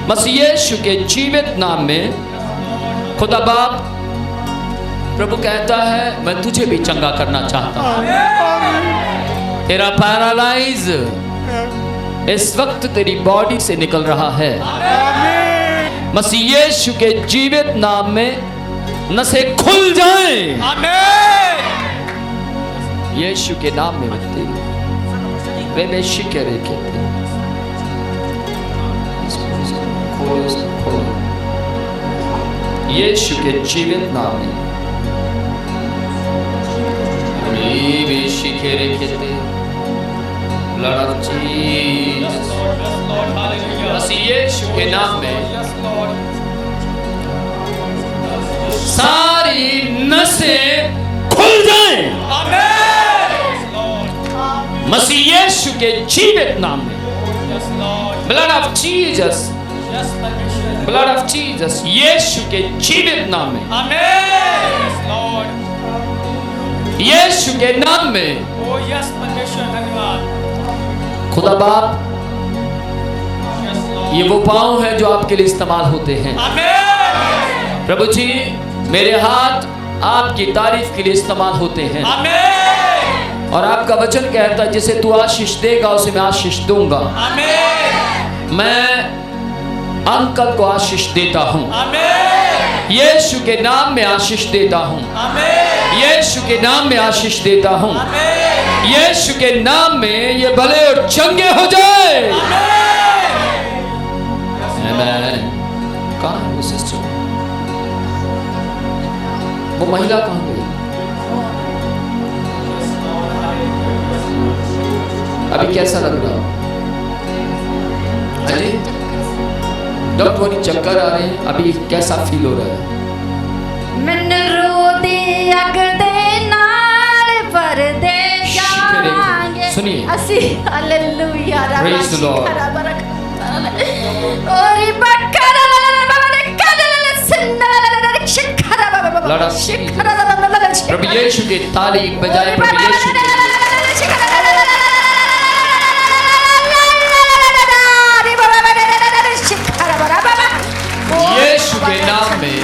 मसीह यीशु के जीवित नाम में खुदा बाप प्रभु कहता है मैं तुझे भी चंगा करना चाहता हूं। तेरा पैरालाइज इस वक्त तेरी बॉडी से निकल रहा है। मसीह यीशु के जीवित नाम में नसें खुल जाएं। यीशु के नाम में बचते वे शिकरे कहते यीशु के जीवित नाम में वे शिकरे कहते ब्लड ऑफ जीसस। मसीह यीशु के नाम में सारी नसें खुल जाएं। मसीह यीशु के जीवित नाम में blood of Jesus, blood of Jesus, Yeshu के जीवित नाम में, यीशु के नाम में खुदा बाप ये वो पांव है जो आपके लिए इस्तेमाल होते हैं। प्रभु जी मेरे हाथ आपकी तारीफ के लिए इस्तेमाल होते हैं। और आपका वचन कहता है जिसे तू आशीष देगा उसे मैं आशीष दूंगा। मैं अंकल को आशीष देता हूं। यीशु के नाम में आशीष देता हूं। यीशु के नाम में आशीष देता हूं। यीशु के नाम में ये भले और चंगे हो जाए। आमीन। कहां है वो सिस्टर? वो महिला कहां गई? अभी कैसा लग रहा है? डॉक्टर चक्कर आ रहे हैं, अभी कैसा फील हो रहा है? मैंने रो दी अग दे नाल पर दे जाएंगे। सुनिए असी हालेलुया प्रेज द लॉर्ड। ओरी बकरा प्रभु यीशु की ताली बजाए। प्रभु यीशु की यीशु के नाम में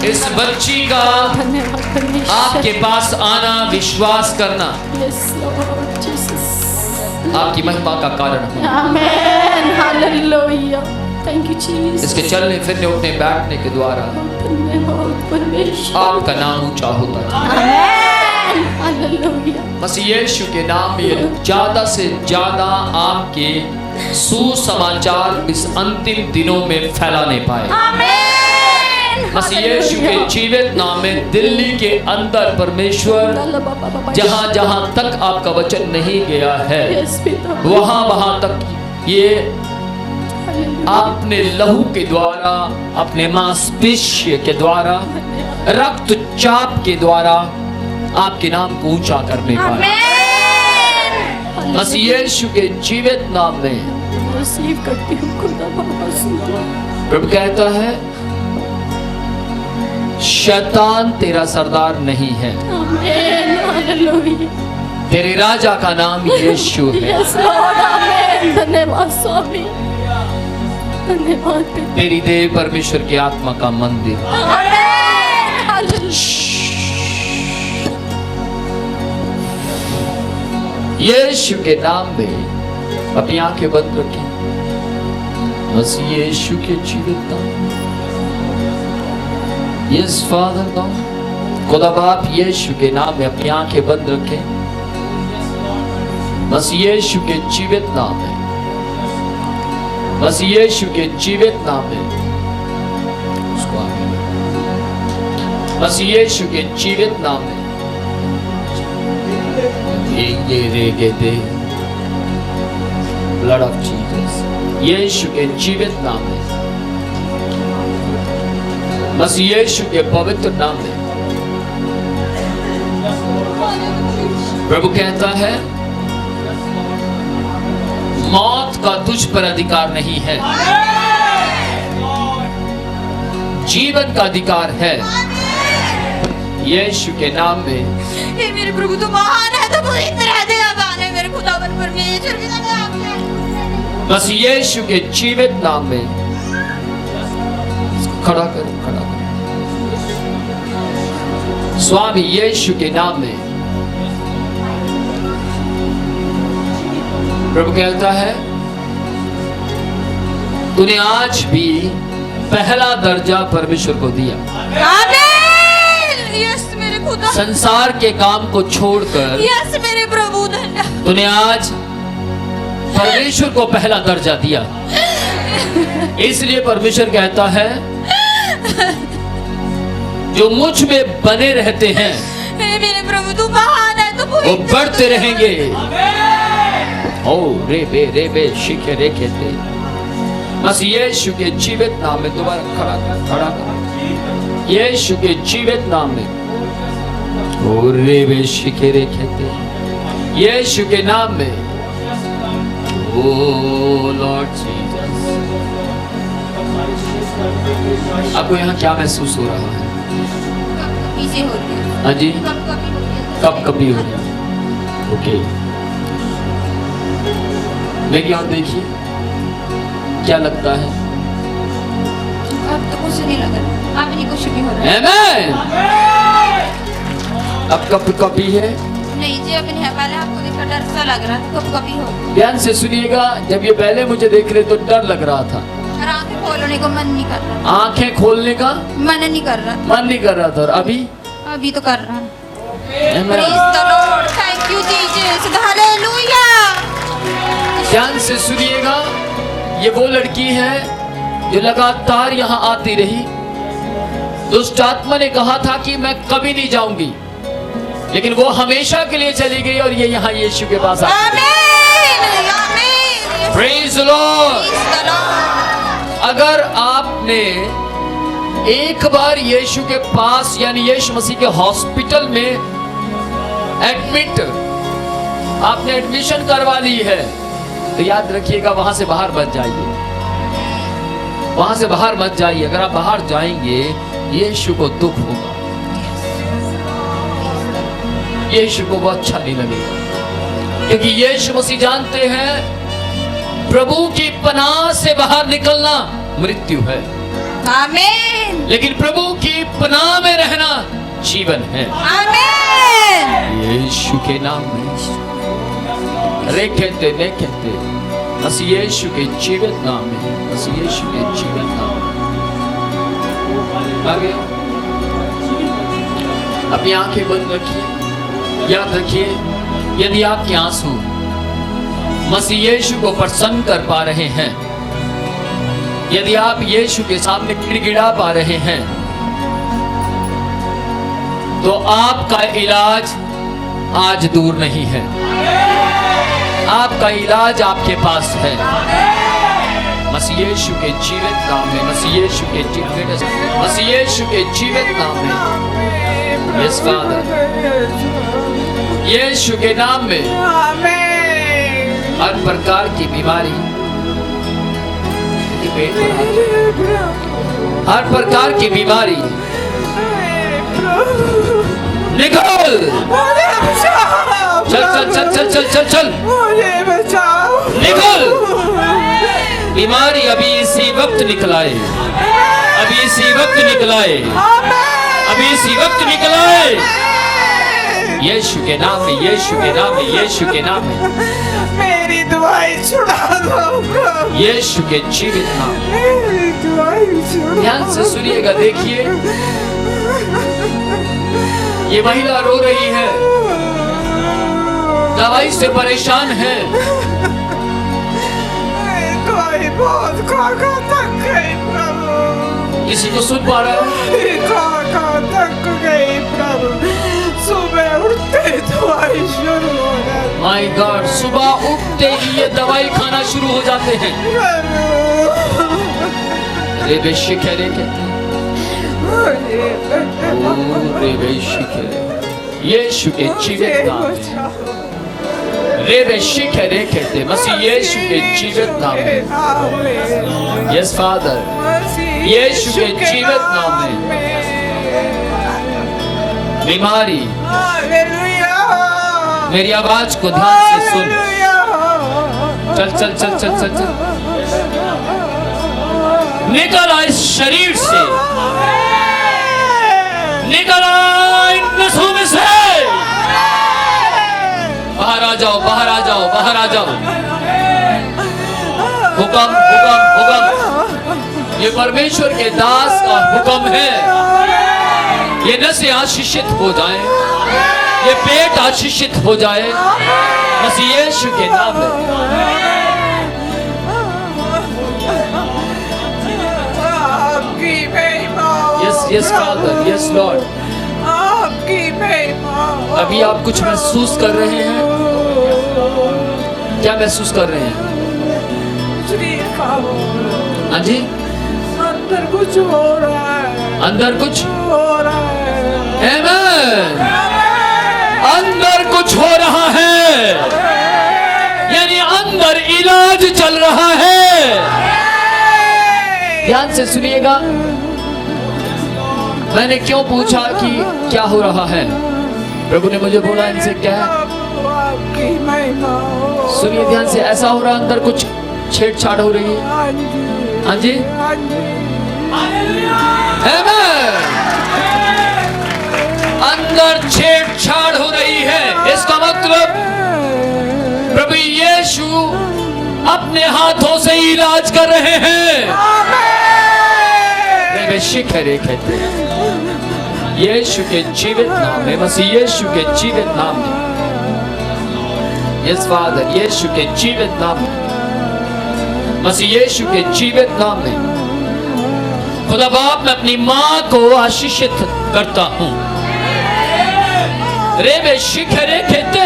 इस बच्ची का आपके पास आना विश्वास करना आपकी महिमा का कारण हो। आमीन हालेलुया थैंक यू जीसस। इसके चलने फिरने उठने बैठने के द्वारा आपका नाम ऊंचा होता है। आमीन हालेलुया। मसीह यीशु के नाम में ज्यादा से ज्यादा आपके सुसमाचार इस अंतिम दिनों में फैलाने पाए। मसीह यीशु के जीवित नाम में दिल्ली के अंदर परमेश्वर जहां जहां तक आपका वचन नहीं गया है वहां वहां तक ये अपने लहू के द्वारा, अपने मांसपेशियों के द्वारा, रक्तचाप के द्वारा आपके नाम को ऊंचा करने पाए। मसीह यीशु के जीवित नाम में रिसीव करती हूं खुदा बाबा। प्रभु कहता है शैतान तेरा सरदार नहीं है। आमीन हालेलुया। तेरे राजा का नाम यीशु है। यस लॉर्ड आमीन। धन्यवाद स्वामी, धन्यवाद। तेरी देह परमेश्वर की आत्मा का मंदिर। आमीन हालेलुया। यीशु के नाम में अपनी आंखें बंद रखें। मसीह यीशु के जीवित नाम। यस फादर गॉड, खुदा बाप यीशु के नाम में अपनी आंखें बंद रखें। मसीह यीशु के जीवित नाम में, मसीह यीशु के जीवित नाम में उसको आमीन। मसीह यीशु के जीवित नाम में ब्लड ऑफ जीसस, यीशु के जीवित नाम में, मसीह यीशु के पवित्र नाम में प्रभु कहता है मौत का तुझ पर अधिकार नहीं है, जीवन का अधिकार है। यीशु के नाम में ये मेरे प्रभु तो महान है, तो पूरी तरह से आभार है मेरे खुदावन परमेश्वर के नाम में। मसीह यीशु के जीवित नाम में खड़ा करो, खड़ा करो। स्वामी यीशु के नाम में प्रभु कहता है तूने आज भी पहला दर्जा परमेश्वर को दिया। आमीन। यस मेरे खुदा। संसार के काम को छोड़कर यस मेरे प्रभु धन्यवाद। तूने आज परमेश्वर को पहला दर्जा दिया। इसलिए परमेश्वर कहता है जो मुझ में बने रहते हैं हे मेरे प्रभु तू महान है, तू वो बढ़ते रहेंगे। ओ रे बे शिखे रे कहते मसीह यीशु के जीवित नाम में दोबारा खड़ा कर यीशु के जीवित नाम में। ओ रे बे शिखे रे कहते यीशु के नाम में। ओ लॉर्ड जीसस आपको यहाँ क्या महसूस हो रहा है? इसे हो रही है। हाँ जी कभी हो रही है। कब कभी हो रहा है? ओके मेरी और देखिए क्या लगता है? अब तो कुछ नहीं लग रहा, अब नहीं कुछ भी हो रहा है। आमेन। अब कब कभी है? नहीं जी अब नहीं है, पहले आपको देखकर डर सा लग रहा था, कब कभी हो। ध्यान से सुनिएगा, जब ये पहले मुझे देख रहे तो डर लग रहा था, और आंखें खोलने को मन नहीं कर रहा, आंखें खोलने का मन नहीं कर रहा, मन नहीं कर रहा था। और अभी तो कर रहा है। Amen. Praise the Lord, thank you Jesus, hallelujah। ध्यान से सुनिएगा, ये वो लड़की है जो लगातार यहाँ आती रही। दुष्ट आत्मा ने कहा था कि मैं कभी नहीं जाऊंगी, लेकिन वो हमेशा के लिए चली गई और ये यहाँ यीशु के पास आ गई। आमीन, आमीन। Praise the Lord। Praise the Lord। अगर आपने एक बार यीशु के पास यानी यीशु मसीह के हॉस्पिटल में आपने एडमिशन करवा ली है तो याद रखिएगा वहां से बाहर मत जाइए, वहां से बाहर मत जाइए। अगर आप बाहर जाएंगे यीशु को दुख होगा, यीशु को वो अच्छा नहीं लगेगा, क्योंकि यीशु मसीह जानते हैं प्रभु की पनाह से बाहर निकलना मृत्यु है, आमीन, लेकिन प्रभु की पनाह में रहना जीवन है। आमीन। यीशु के नाम में रेखते मसीह यीशु के जीवित नाम में, मसीह यीशु के जीवित नाम में। आगे अपनी आंखें बंद रखिए। याद रखिए, यदि आपके आंसू मसीह यीशु को प्रसन्न कर पा रहे हैं, यदि आप यीशु के सामने गिड़गिड़ा पा रहे हैं, तो आपका इलाज आज दूर नहीं है, आपका इलाज आपके पास है। मसीह यीशु के जीवित नाम में, मसीह यीशु के जीवित नाम में। यस फादर, यीशु के नाम में हर प्रकार की बीमारी, हर प्रकार की बीमारी निकल। चल चल चल चल चल चल चल निकल। बीमारी अभी इसी वक्त निकलाए, अभी इसी वक्त निकलाए, अभी इसी वक्त निकलाए। यीशु के नाम में, यीशु के नाम में, यीशु के नाम में। मेरी दवाई छुड़ा दो प्रभु, यीशु के जीवित नाम। मेरी दवाई छुड़ा। ध्यान से सुनिएगा, देखिए ये महिला रो रही है, दवाई से परेशान है। दवाई बहुत खा थक गई प्रभु, किसी को सुन पा रहा है? खा थक गई प्रभु, सुबह उठते ही दवाई शुरू हो जाती। माय गॉड, सुबह उठते ही ये दवाई खाना शुरू हो जाते हैं। रे बेशिखे रे कहते हैं, ओ रे बेशिखे रे, यीशु के जीवित नाम में। रे बेशिखे रे कहते, मसीह यीशु के जीवित नाम में। यस फादर, यीशु के जीवित नाम में। बीमारी, मेरी आवाज को ध्यान से सुन। चल चल चल चल चल चल निकल आ इस शरीर से, निकल आ इन नसों में से, बाहर आ जाओ, बाहर आ जाओ, बाहर आ जाओ। हुक्म हुक्म हुक्म, ये परमेश्वर के दास का हुक्म है। ये नसें आशीषित हो जाएं, ये पेट आशीषित हो जाए मसीह यीशु के नाम में। Yes yes father, yes Lord. अभी आप कुछ महसूस कर रहे हैं? क्या महसूस कर रहे हैं? हाँ जी, अंदर कुछ हो रहा है, अंदर कुछ हो रहा है। आमीन। अंदर कुछ हो रहा है, यानी अंदर इलाज चल रहा है। ध्यान से सुनिएगा, मैंने क्यों पूछा कि क्या हो रहा है? प्रभु ने मुझे बोला इनसे क्या है। सुनिए ध्यान से, ऐसा हो रहा अंदर कुछ छेड़छाड़ हो रही है। हाँ जी, आमीन। अंदर छेड़छाड़ हो रही है, इसका मतलब प्रभु यीशु अपने हाथों से इलाज कर रहे हैं। शिखरे कहते हैं यीशु के जीवित नाम में, मसीह यीशु के जीवित नाम में, यस फादर, यीशु के जीवित नाम में, मसीह यीशु के जीवित नाम में। खुदा बाप, मैं अपनी माँ को आशीषित करता हूँ। रेबे शिखरे कहते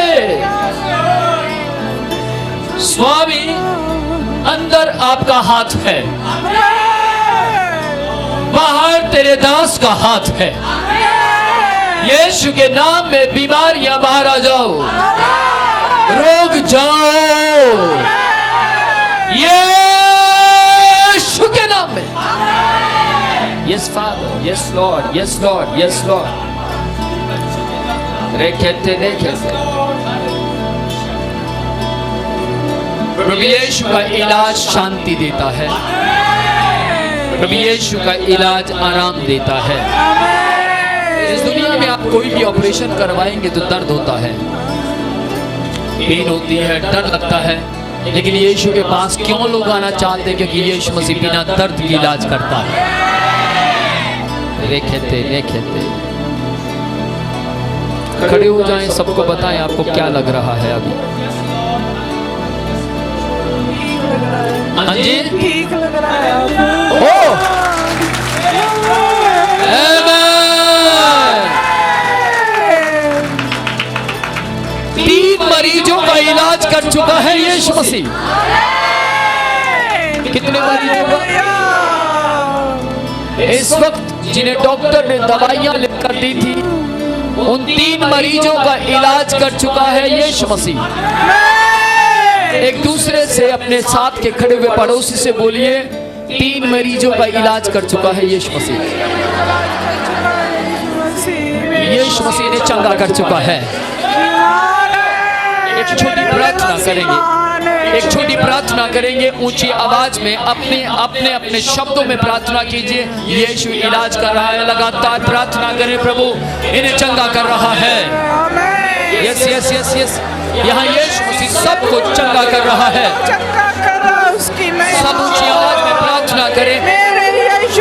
स्वामी, अंदर आपका हाथ है, बाहर तेरे दास का हाथ है। यीशु के नाम में बीमारियां बाहर आ जाओ, रोग जाओ, यीशु के नाम में। Yes father, yes lord, yes lord, yes lord. रेखेते रेखेते प्रभु यीशु का इलाज शांति देता है, प्रभु यीशु का इलाज आराम देता है। इस दुनिया में आप कोई भी ऑपरेशन करवाएंगे तो दर्द होता है, पेन होती है, डर लगता है, लेकिन यीशु के पास क्यों लोग आना चाहते हैं? क्योंकि यीशु मसीह बिना दर्द की इलाज करता है। रेखेते रेखेते खड़े हो जाएं, सबको बताएं आपको क्या लग रहा है अभी। हाँ जी, ठीक लग रहा है। ओ आमीन। 3 मरीजों का इलाज कर चुका है यीशु मसीह। कितने मरीजों का? इस वक्त जिन्हें डॉक्टर ने दवाइयां लिखकर दी थी, उन 3 मरीजों का इलाज कर चुका है यीशु मसीह। एक दूसरे से, अपने साथ के खड़े हुए पड़ोसी से बोलिए, 3 मरीजों का इलाज कर चुका है यीशु मसीह। यीशु मसीह ने चंगा कर चुका है। एक छोटी प्रार्थना करेंगे, एक छोटी प्रार्थना करेंगे ऊंची आवाज में, अपने अपने अपने शब्दों में प्रार्थना कीजिए। यीशु इलाज कर रहा है, लगातार प्रार्थना करें, प्रभु इन्हें चंगा कर रहा है। यस यस यस यस, यहाँ यीशु मसीह सबको चंगा कर रहा है। सब ऊंची आवाज में प्रार्थना करें,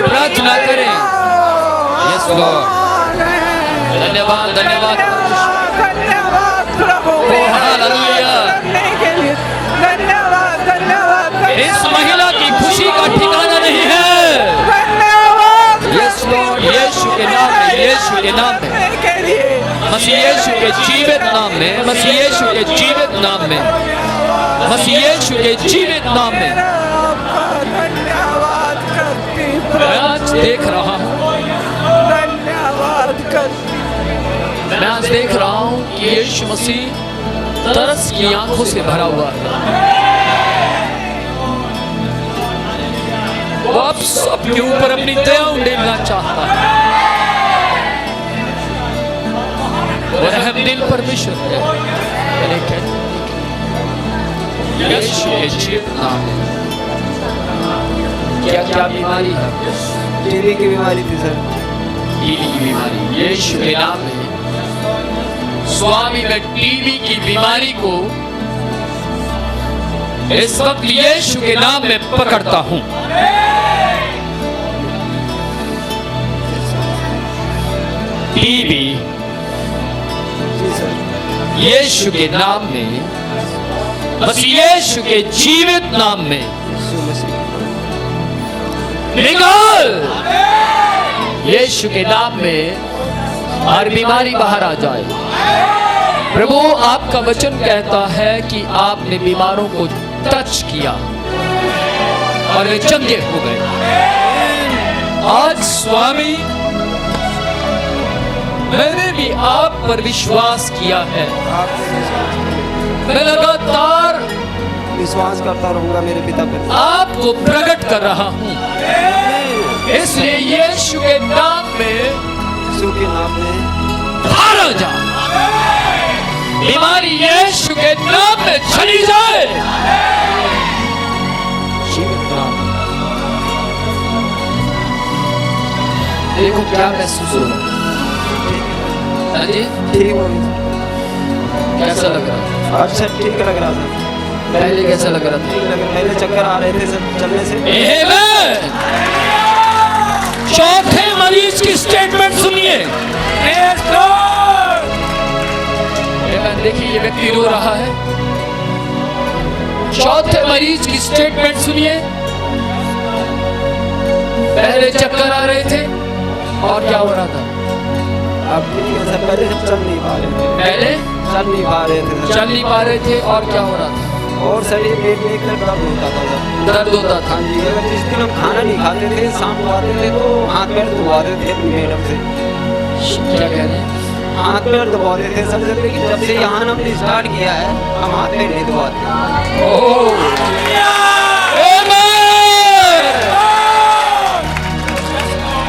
प्रार्थना करें। यस लॉर्ड, धन्यवाद धन्यवाद प्रभु, हालेलुया। इस महिला की खुशी का ठिकाना नहीं है। यस लॉर्ड, यीशु के नाम में, यीशु के नाम में, मसीह यीशु के जीवित नाम में, मसीह यीशु के जीवित नाम में, मसीह यीशु के जीवित नाम में मैं आज देख रहा हूँ, मैं आज देख रहा हूँ कि यीशु मसीह तरस की आंखों से भरा हुआ है। वो आप सबके ऊपर अपनी दया उंडेलना चाहता है। वो रहमदिल परमेश्वर है। यीशु यीशु के जीवित नाम में। क्या क्या बीमारी है? टीबी की बीमारी थी सर। टीबी की बीमारी, यीशु के नाम में। स्वामी, मैं टीबी की बीमारी को इस वक्त यीशु के नाम में पकड़ता हूं। टीबी यीशु के नाम में, बस यीशु के जीवित नाम में निकाल। यीशु के नाम में हर बीमारी बाहर आ जाए। प्रभु, आपका वचन कहता है कि आपने बीमारों को टच किया और वे चंगे हो गए। आज स्वामी, मैंने भी आप पर विश्वास किया है। मैं लगातार विश्वास करता रहूंगा मेरे पिता पर। आपको प्रकट कर रहा हूं, इसलिए यीशु के नाम में, यीशु के नाम में बाहर आ जा। बीमारी यीशु के नाम में चली जाए। जीवित नाम। देखो क्या महसूस हो रहा है। हाँ जी, ठीक हो गई। कैसा लग रहा है? अच्छा ठीक लग रहा था। पहले कैसा लग रहा था? ठीक लग रहा, पहले चक्कर आ रहे थे सर चलने से। आमेन। चौथे मरीज की स्टेटमेंट सुनिए। आमेन। देखिए, ये व्यक्ति रो रहा है। चौथे मरीज की स्टेटमेंट सुनिए। पहले चक्कर आ रहे थे और क्या हो रहा था? अब ठीक है सर, पहले जब चल नहीं पा रहे थे। पहले चल नहीं पा रहे थे सर। चल नहीं पा रहे थे और क्या हो रहा था? और शरीर पेट में एकदम दर्द होता था सर। दर्द होता था। हाँ जी, अगर जिस दिन हम खाना नहीं खाते थे, शाम को आते थे तो हाथ पैर दबाते थे अपनी मैडम से। क्या कह रहे हैं? हाथ पैर दबाते थे सर, लेकिन जब से यहाँ हमने स्टार्ट किया है, हम हाथ पैर नहीं दबाते। ओह, आमेन।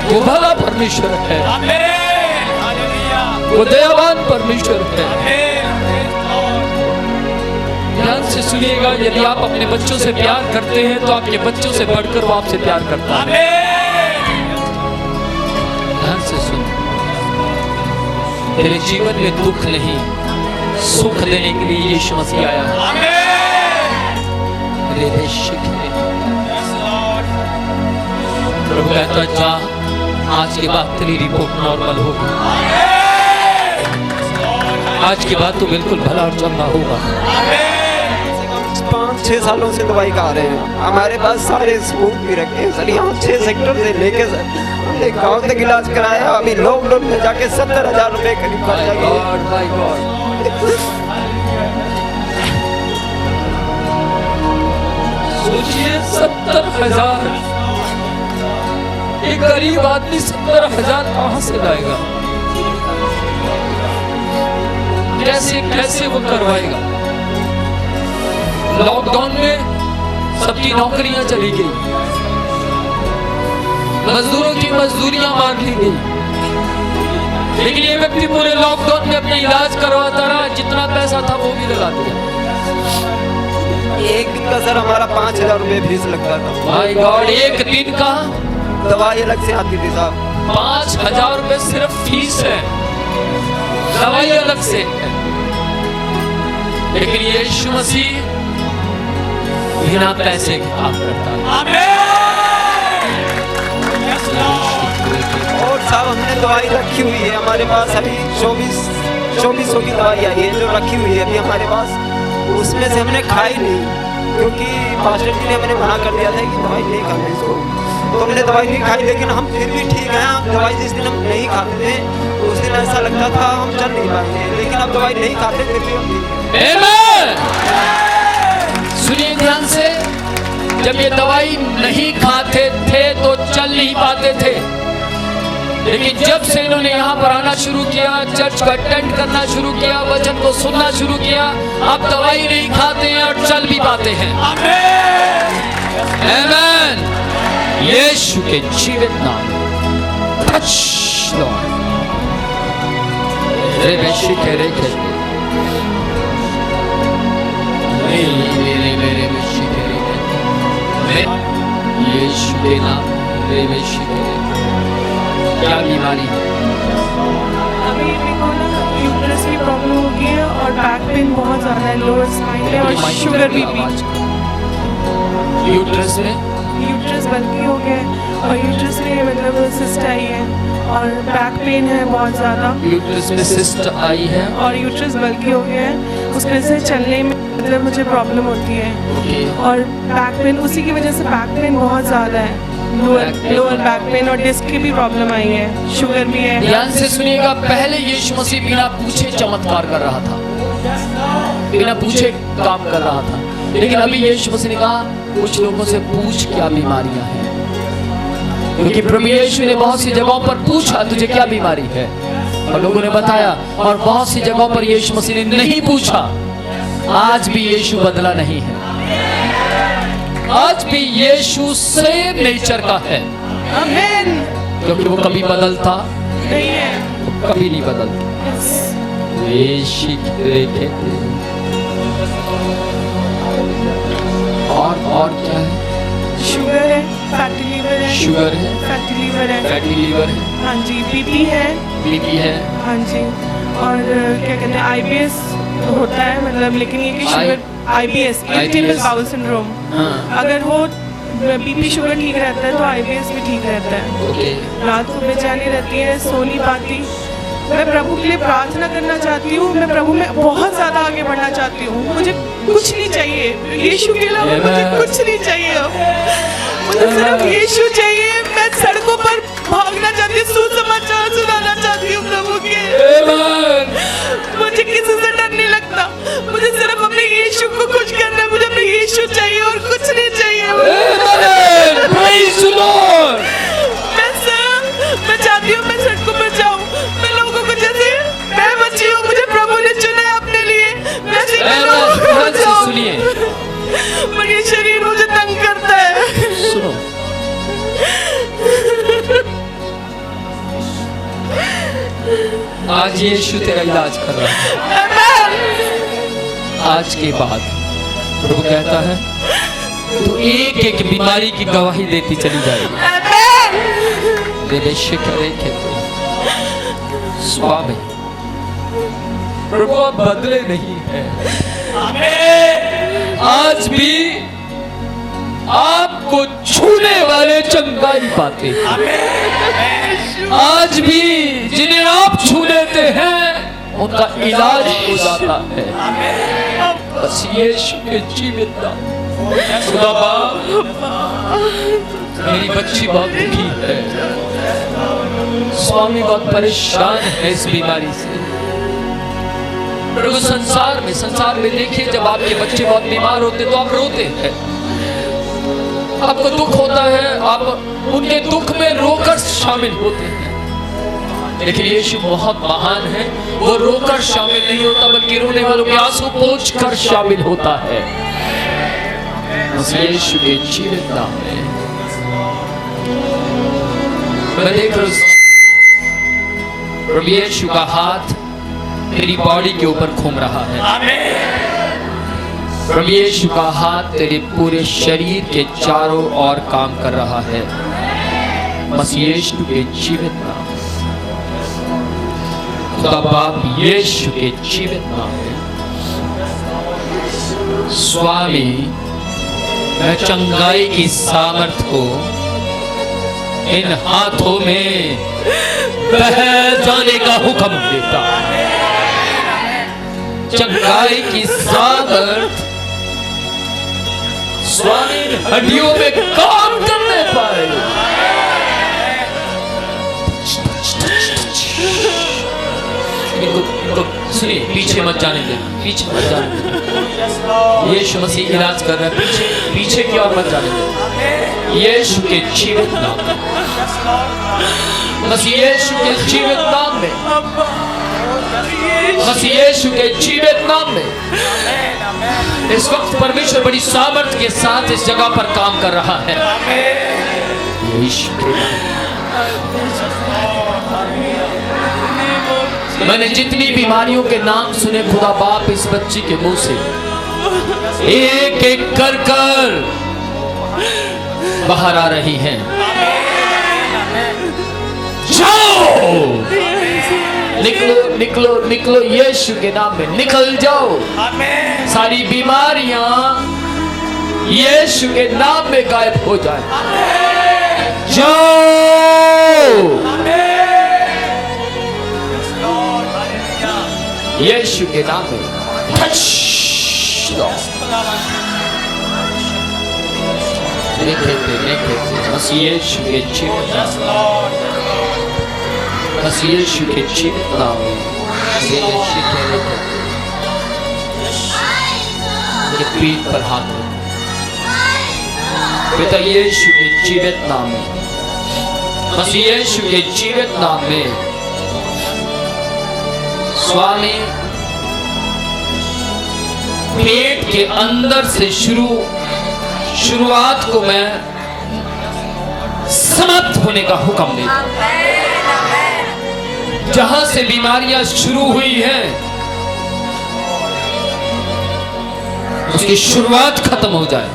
वो भला परमेश्वर है, वो दयावान परमेश्वर है। ध्यान से सुनिएगा, यदि आप अपने बच्चों से प्यार करते हैं तो आपके बच्चों से बढ़कर वो आपसे प्यार करता है। ध्यान से सुन। तेरे जीवन में दुख नहीं, सुख देने के लिए यीशु मसीह आया है। प्रभु कहता, जा, आज के बाद तेरी रिपोर्ट नॉर्मल होगी। आज के बाद तो बिल्कुल भला और चंगा होगा। 5-6 सालों से दवाई खा रहे हैं। हमारे पास सारे सबूत भी रखे हैं सर। यहाँ 6 सेक्टर से लेके सर हमने गाँव तक इलाज कराया। अभी लॉकडाउन में जाके 70,000 रुपए करीब खर्चा किया। सोचिए, 70,000। एक गरीब आदमी 70,000 कहां से लाएगा? कैसे कैसे वो करवाएगा? लॉकडाउन में सबकी नौकरियां चली गई, मजदूरों की मजदूरियां मार ली गई, लेकिन ये व्यक्ति पूरे लॉकडाउन में अपना इलाज करवाता रहा। जितना पैसा था वो भी लगा दिया। एक दिन का सर हमारा 5,000 रुपए फीस लगता था। माय गॉड, एक दिन का दवाई अलग से आती थी साहब। 5,000 रुपए सिर्फ फीस है, दवाई अलग से है। लेकिन यीशु मसीह बिना पैसे के काम करता है। और साहब हमने दवाई रखी हुई है हमारे पास। अभी 2400 की दवाई आई है जो रखी हुई है अभी हमारे पास। उसमें से हमने खाई नहीं, क्योंकि पास्टर जी ने हमें मना कर दिया था कि दवाई नहीं खाना इसको। तो हमने दवाई नहीं खाई, लेकिन हम फिर भी ठीक हैं। दवाई जिस दिन हम नहीं खाते थे उस दिन ऐसा लगता था हम चल नहीं पाएंगे, लेकिन अब दवाई नहीं खाते फिर भी हम ठीक हैं। आमेन। सुनिए ध्यान से, जब ये दवाई नहीं खाते थे तो चल नहीं पाते थे, लेकिन जब से इन्होंने यहाँ पर आना शुरू किया, चर्च को अटेंड करना शुरू किया, वचन को सुनना शुरू किया, अब दवाई नहीं खाते हैं और चल भी पाते हैं। आमेन। यीशु के जीवित नाम टच लॉर्ड। रे बेशी के रे के मेरे यीशु के नाम में यीशु के क्या बीमारी है? अभी मेरे को ना यूट्रस की प्रॉब्लम हो गई है और बैक पेन बहुत ज़्यादा है, लोअर स्पाइन में और शुगर बीपी। यूट्रस में यूट्रस बल्कि हो गया है और यूट्रस में मतलब सिस्ट आई है और बैक पेन है बहुत ज़्यादा यूट्रस में सिस्ट आई है। और यूट्रस बल्कि हो गया है, उसमें से चलने में मतलब मुझे प्रॉब्लम होती है ओके। और बैक पेन, उसी की वजह से बैक पेन बहुत ज़्यादा है, लोअर बैक पेन और डिस्क की भी प्रॉब्लम आई है, शुगर भी है। ध्यान से सुनिएगा, पहले यीशु मसीह बिना पूछे चमत्कार कर रहा था, बिना पूछे काम कर रहा था, लेकिन अभी यीशु मसीह ने कहा कुछ लोगों से पूछ क्या बीमारियां हैं, क्योंकि प्रभु यीशु ने बहुत सी जगहों पर पूछा तुझे क्या बीमारी है और लोगों ने बताया, और बहुत सी जगहों पर यीशु मसीह ने नहीं पूछा। आज भी यीशु बदला नहीं है, आज भी यीशु सेम नेचर का है, आमीन। क्योंकि वो कभी बदलता नहीं है, कभी नहीं बदलता। और क्या है? शुगर है, फैटी लीवर है, शुगर है, फैटी लीवर है, फैटी लीवर है, हाँ जी, बीपी है, बीपी है, हाँ जी, और क्या कहते हैं आईबीएस होता है, मतलब लेकिन ये कि sugar IBS irritable bowel syndrome, हाँ, अगर वो बीपी शुगर ठीक रहता है तो आईबीएस भी ठीक रहता है। ओके। रात को बेचैनी रहती है, सो नहीं पाती। मैं प्रभु के लिए प्रार्थना करना चाहती हूँ, मैं प्रभु में बहुत ज़्यादा आगे बढ़ना चाहती हूँ, मुझे कुछ नहीं चाहिए, यीशु के अलावा मुझे कुछ नहीं चाहिए, मुझे सिर्फ यीशु चाहिए। मैं सड़कों पर भागना चाहती हूँ, सुसमाचार सुनाना चाहती हूँ प्रभु के। मुझे किसी से डर नहीं लगता, मुझे सिर्फ अपने यीशु को खुश करना है, मुझे अपने यीशु चाहिए और कुछ नहीं चाहिए। मैं चाहती हूँ मैं सड़कों पर जाऊँ, मैं लोगों को जैसे मैं बच्ची हूँ, मुझे प्रभु ने चुना है अपने लिए, वैसे ही मैं लोगों को जाऊँ। सुनिए, पर ये शरीर मुझे तंग करता है। सुनो, आज यीशु तेरा इलाज कर रहा है। आज के बाद प्रभु कहता है तू एक एक बीमारी की गवाही देती चली जाएगी। स्वामी प्रभु आप बदले नहीं है, आज भी आपको छूने वाले चंगाई पाते हैं, आज भी जिन्हें आप छू लेते हैं उनका इलाज हो जाता है। बस यीशु के जीवित नाम। खुदा बाप, मेरी बच्ची बहुत दुखी है, स्वामी बहुत परेशान है इस बीमारी से। प्रभु संसार में देखिए, जब आपके बच्चे बहुत बीमार होते तो आप रोते हैं, आपको दुख होता है, आप उनके दुख में रोकर शामिल होते हैं। लेकिन यीशु बहुत महान है, वो रोकर शामिल नहीं होता बल्कि रोने वालों के आंसू पोंछ कर शामिल होता है। यीशु के जीवित नाम में मैं देख रहा हूं प्रभु यीशु का हाथ तेरी बॉडी के ऊपर घूम रहा है। प्रभु यीशु का हाथ तेरे पूरे शरीर के चारों ओर काम कर रहा है। मसीह यीशु के जीवित नाम, खुदा बाप यीशु के जीवित नाम में स्वामी, मैं चंगाई की सामर्थ को इन हाथों में बह जाने का हुक्म देता। चंगाई की सामर्थ स्वामी हड्डियों में काम करने पाए। इनको सुनिए, पीछे मत जाने दे, पीछे मत जाने दे। यीशु मसीह इलाज कर रहा है, पीछे की ओर मत जाने दे। यीशु के जीवित नाम में, मसीह यीशु के जीवित नाम में, मसीह यीशु के जीवित नाम में इस वक्त परमेश्वर बड़ी सामर्थ के साथ इस जगह पर काम कर रहा है। यीशु के मैंने जितनी बीमारियों के नाम सुने खुदा बाप इस बच्ची के मुंह से एक एक कर कर बाहर आ रही हैं। जाओ, निकलो निकलो निकलो, यीशु के नाम में निकल जाओ। सारी बीमारियां यीशु के नाम में गायब हो जाए। जाओ, यीशु के नाम में टच लो। बस यीशु के जीवित नाम, बस यीशु के जीवित नाम में मेरे पीठ पर हाथ रखो पिता, यीशु के जीवित नाम में, बस यीशु के जीवित नाम में। स्वामी, पेट के अंदर से शुरुआत को मैं समाप्त होने का हुक्म देता हूं। जहां से बीमारियां शुरू हुई हैं उसकी शुरुआत खत्म हो जाए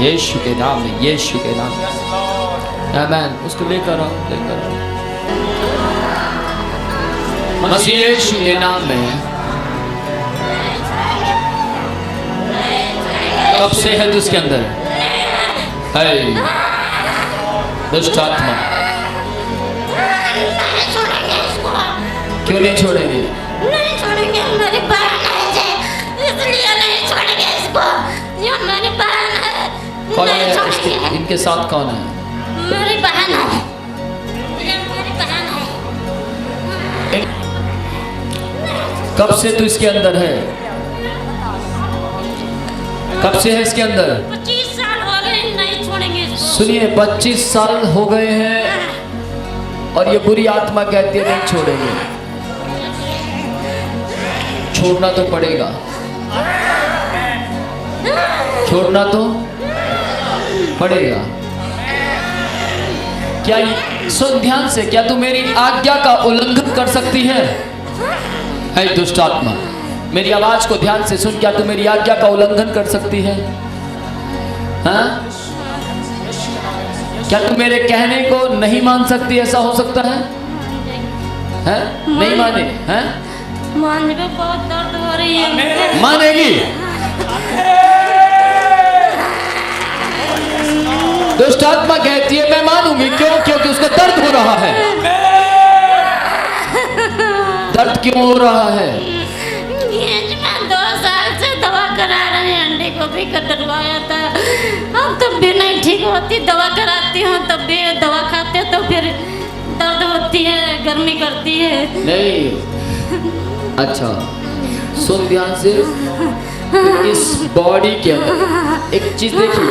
यीशु के नाम में, यीशु के नाम में। आमीन। उसको लेकर आओ, लेकर आओ। बस यीशु के नाम में। कब से है उसके अंदर? है दुष्ट आत्मा। क्यों नहीं छोड़ेंगे? नहीं छोड़ेंगे, मेरी बहन है इसलिए नहीं छोड़ेंगे इसको। ये मेरी बहन है। कौन नहीं है छोड़ेंगे। इसके, इनके साथ कौन है? मेरी बहन है, ये मेरी बहन है। कब से तू इसके अंदर है? कब से है इसके अंदर? 25 साल हो गए, नहीं छोड़ेंगे इसको। सुनिए, 25 साल हो गए हैं और ये बुरी आत्मा कहती है नहीं छोड़ेंगे। छोड़ना तो पड़ेगा, छोड़ना तो पड़ेगा। क्या सुन ध्यान से, क्या तू मेरी आज्ञा का उल्लंघन कर सकती है? ऐ दुष्ट आत्मा, मेरी आवाज को ध्यान से सुन। क्या तू मेरी आज्ञा का उल्लंघन कर सकती है? हाँ? क्या तू मेरे कहने को नहीं मान सकती? ऐसा हो सकता है? हैं? नहीं माने? हैं? मानने में बहुत दर्द हो रही है। मानेगी? दुष्ट आत्मा कहती है मैं मानूंगी। क्यों? क्योंकि उसको दर्द हो रहा है। दर्द क्यों हो रहा है? 2 साल से दवा करा रहे हैं, अंडे को भी कटवाया था, अब तब भी नहीं ठीक होती। दवा कराती हूँ तब भी दवा खाते तो फिर दर्द होती है, गर्मी करती है। नहीं, अच्छा सुन ध्यान से। इस बॉडी के अंदर एक चीज देखिए,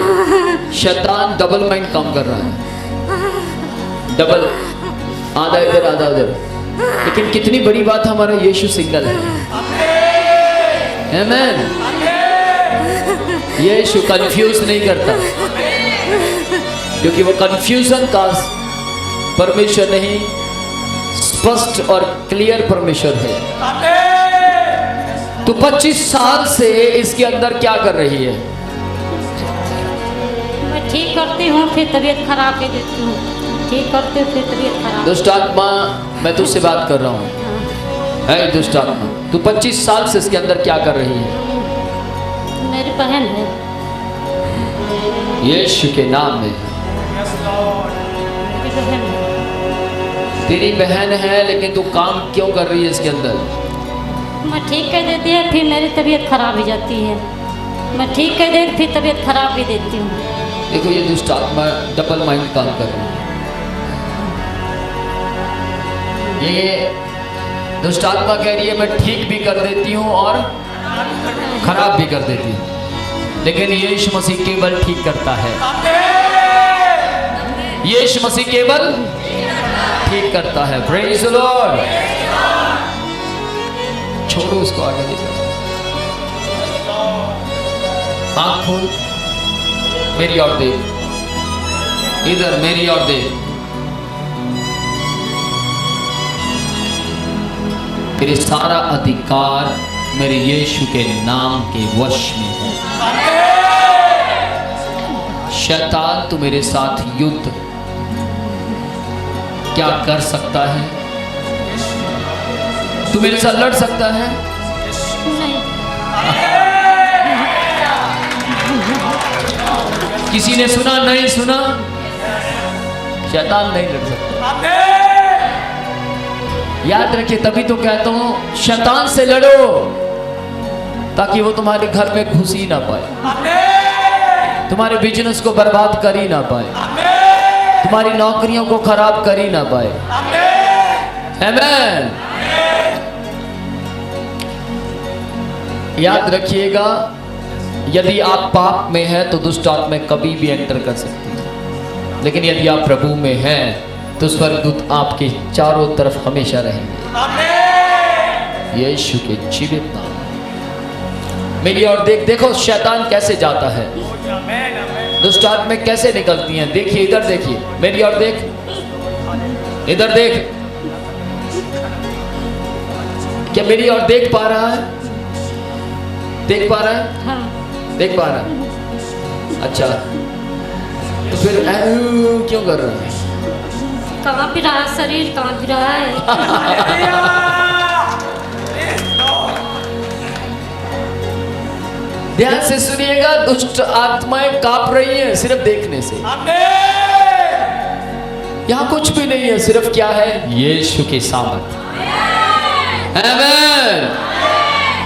शैतान डबल माइंड काम कर रहा है। डबल, आधा इधर आधा उधर। लेकिन कितनी बड़ी बात, हमारा यीशु सिंगल है। आमीन। यीशु कंफ्यूज नहीं करता, क्योंकि वो कंफ्यूजन का परमेश्वर नहीं, स्पष्ट और क्लियर परमेश्वर है। तो 25 साल से इसके अंदर क्या कर रही है? मैं ठीक करती हूँ फिर तबीयत खराब कर देती हूँ, ठीक करते फिर तबीयत खराब। दुष्ट आत्मा, मैं तुझसे बात कर रहा हूँ। है दुष्ट आत्मा, तू 25 साल से इसके अंदर क्या कर रही है? मेरी बहन है। यीशु के नाम में। मेरी बहन है। तेरी बहन है, लेकिन तू काम क्यों कर रही है इसके अंदर? मैं ठीक कर देती है फिर मेरी तबीयत खराब हो जाती है। मैं ठीक कर देती फिर तबीयत खराब भी देती हूँ। देखो, ये दुष्ट आत्मा डबल माइंड काम कर रही है। ये दुष्ट आत्मा कह रही है मैं ठीक भी कर देती हूँ और खराब भी कर देती हूँ, लेकिन यीशु मसीह केवल ठीक करता है। यीशु मसीह केवल ठीक करता है। Praise the Lord. छोड़ो उसको, आगे लेकर आँख खोल, मेरी ओर देख, इधर मेरी ओर देख। मेरे सारा अधिकार मेरे यीशु के नाम के वश में है। शैतान तू मेरे साथ युद्ध क्या कर सकता है? तू मेरे साथ लड़ सकता है? नहीं। किसी ने सुना? नहीं सुना? शैतान नहीं लड़ सकता। याद रखिए, तभी तो कहता हूं शैतान से लड़ो ताकि वो तुम्हारे घर में घुस ही ना पाए, तुम्हारे बिजनेस को बर्बाद कर ही ना पाए, तुम्हारी नौकरियों को खराब कर ही ना पाए। आमीन। याद रखिएगा, यदि आप पाप में हैं तो दुष्ट आत्मा कभी भी एंटर कर सकती है, लेकिन यदि आप प्रभु में हैं तो स्वर्गदूत आपके चारों तरफ हमेशा रहेंगे। यीशु के जीवित नाम। मेरी और देखो शैतान कैसे जाता है, दुष्ट आत्माएं कैसे निकलती हैं। देखिए, इधर देखिए, मेरी और देख, इधर देख। क्या मेरी और देख पा रहा है? देख पा रहा है? हाँ। देख पा रहा है? अच्छा, तो फिर क्यों कर रहा है? कहाँ भी रहा शरीर, कहाँ भी रहा है। ध्यान से सुनिएगा, दुष्ट आत्माएं कांप रही हैं सिर्फ देखने से। यहाँ कुछ भी नहीं है, सिर्फ क्या है? यीशु की सामर्थ। आमीन।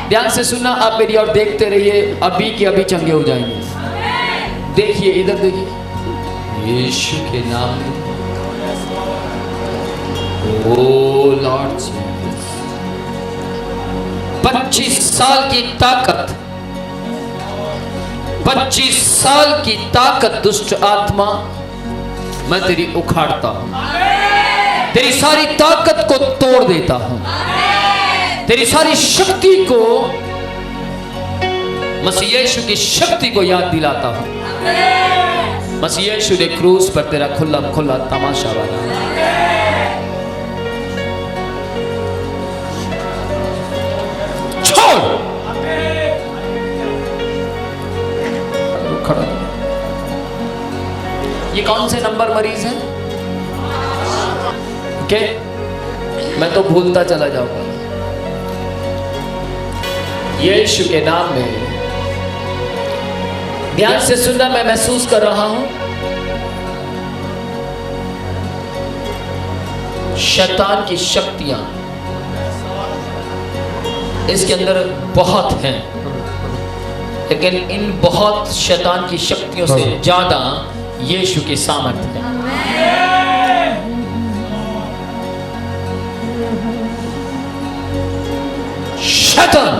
ध्यान से सुनना, आप मेरी और देखते रहिए, अभी के अभी चंगे हो जाएंगे। देखिए, इधर देखिए, यीशु के नाम में। ओ लॉर्ड जीसस। 25 साल की ताकत, 25 साल की ताकत दुष्ट आत्मा, मैं तेरी उखाड़ता हूं, तेरी सारी ताकत को तोड़ देता हूं, तेरी सारी शक्ति को, मसीह यीशु की शक्ति को याद दिलाता हूं। मसीह यीशु ने क्रूस पर तेरा खुला खुला तमाशा बना। छोड़। खड़ा। ये कौन से नंबर मरीज है? ओके, मैं तो भूलता चला जाऊंगा। यीशु के नाम में ध्यान से सुनना, मैं महसूस कर रहा हूं शैतान की शक्तियां इसके अंदर बहुत हैं, लेकिन इन बहुत शैतान की शक्तियों से ज्यादा यीशु की सामर्थ्य है। शैतान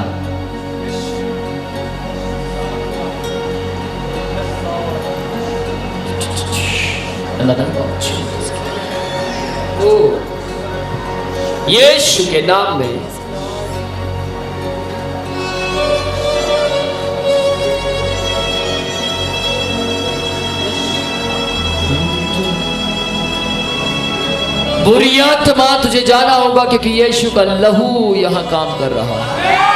यीशु के नाम में बुरी आत्मा तुझे जाना होगा, क्योंकि यीशु का लहू यहां काम कर रहा है।